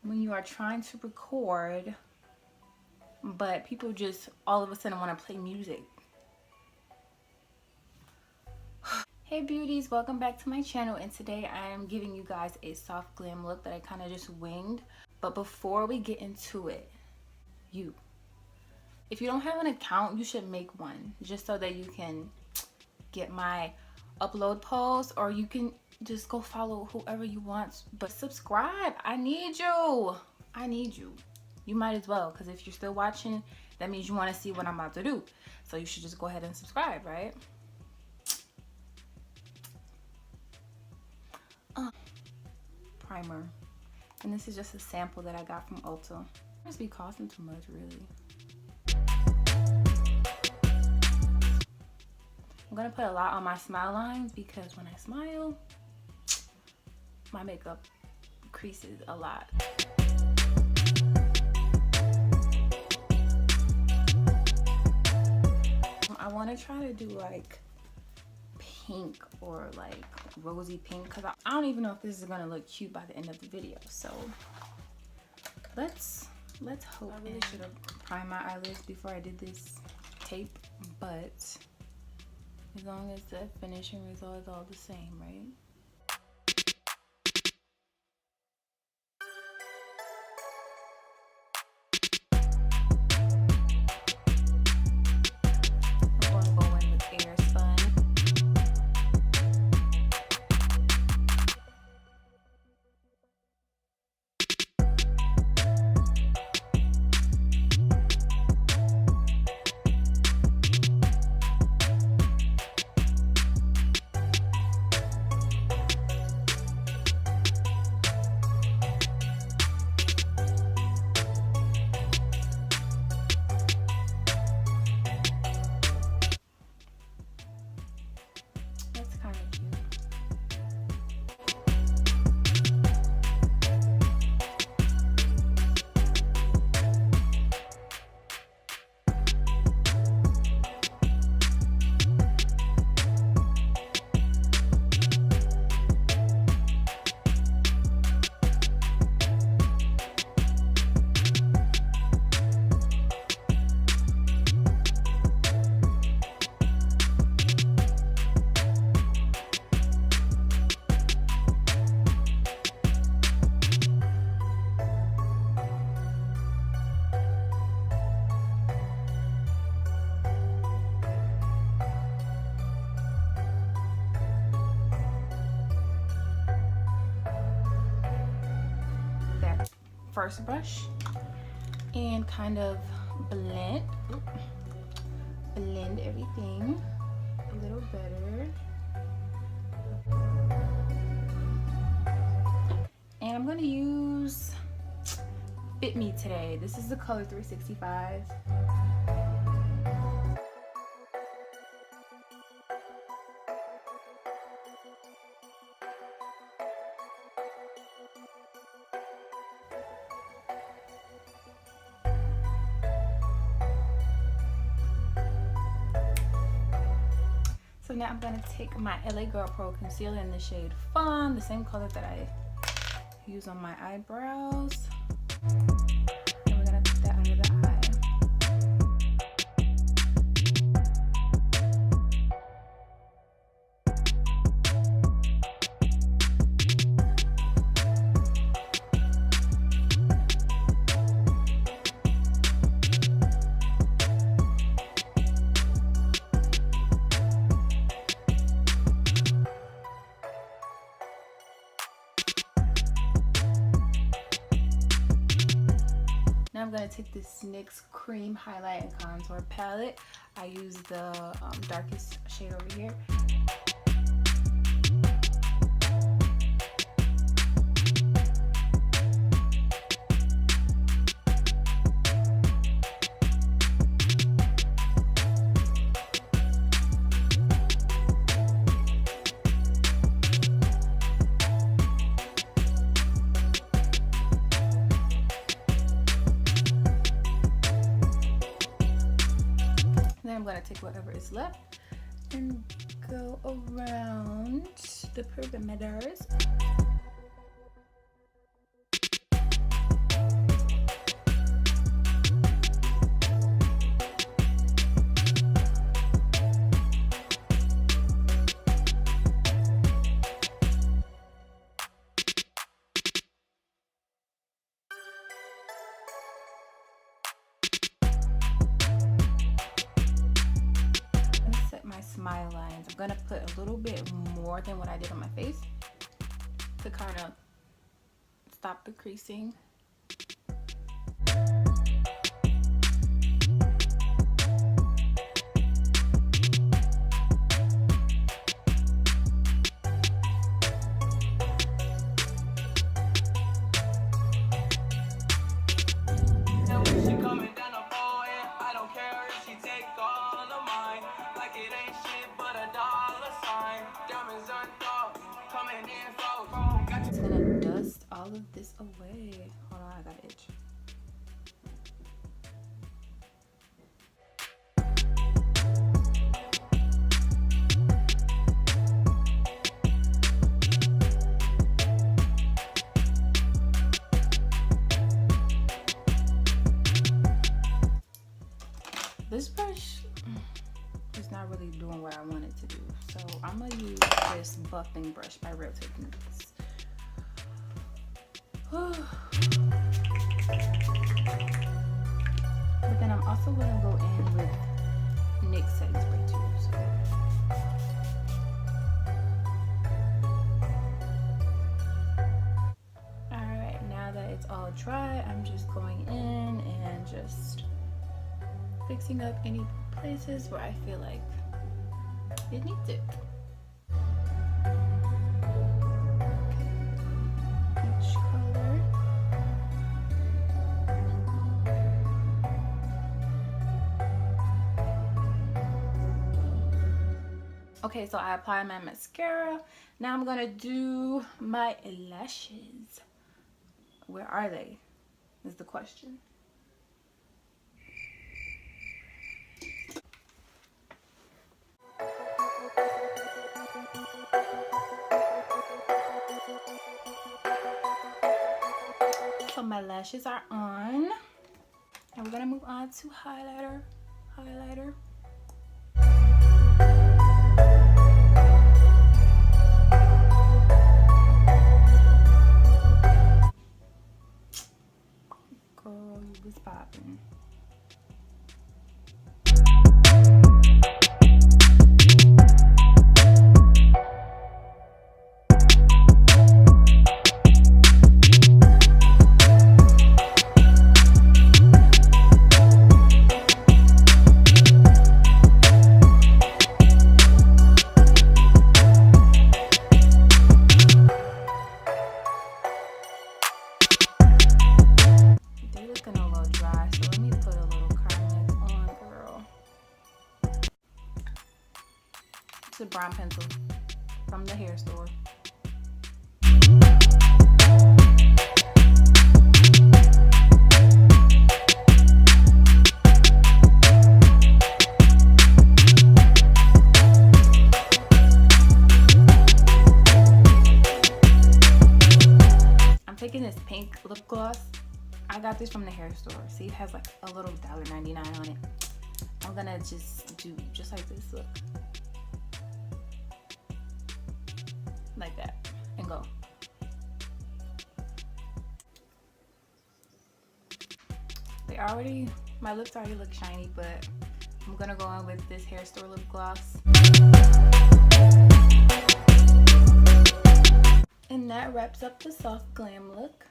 when you are trying to record, but people just all of a sudden want to play music. Hey beauties, welcome back to my channel, and today I am giving you guys a soft glam look that I kind of just winged. But before we get into it, if you don't have an account, you should make one just so that you can get my upload posts, or you can just go follow whoever you want, but subscribe. I need you. You might as well, because if you're still watching, that means you want to see what I'm about to do, so you should just go ahead and subscribe, right? Primer, and this is just a sample that I got from Ulta. It must be costing too much, really. I'm gonna put a lot on my smile lines because when I smile, my makeup creases a lot. I want to try to do like pink or like rosy pink, because I don't even know if this is gonna look cute by the end of the video. So let's hope. I really should have primed my eyelids before I did this tape, but as long as the finishing result is all the same, right? I'm going to go in with air spun. First brush and kind of blend everything a little better. And I'm going to use Fit Me today. This is the color 365. So now I'm going to take my L.A Girl Pro concealer in the shade Fun, the same color that I use on my eyebrows. And we're going to put that under the eye. I'm going to take this NYX Cream Highlight and Contour Palette. I use the darkest shade over here. I'm going to take whatever is left and go around the perimeters. I'm gonna put a little bit more than what I did on my face to kind of stop the creasing. All of this away. Hold on, I got an itch. This brush is not really doing what I want it to do, so I'm gonna use this buffing brush by Real Techniques. But then I'm also gonna go in with NYX setting spray too. So. Alright, now that it's all dry, I'm just going in and just fixing up any places where I feel like it needs it. Okay, so I apply my mascara. Now I'm gonna do my lashes. Where are they? Is the question. So my lashes are on. And we're gonna move on to highlighter. Girl, you was popping. It's a brown pencil from the hair store. I'm taking this pink lip gloss. I got this from the hair store. See, it has like a little $1.99 on it. I'm gonna just do just like this, look. Like that, and go. My lips already look shiny, but I'm gonna go on with this hair store lip gloss. And that wraps up the soft glam look.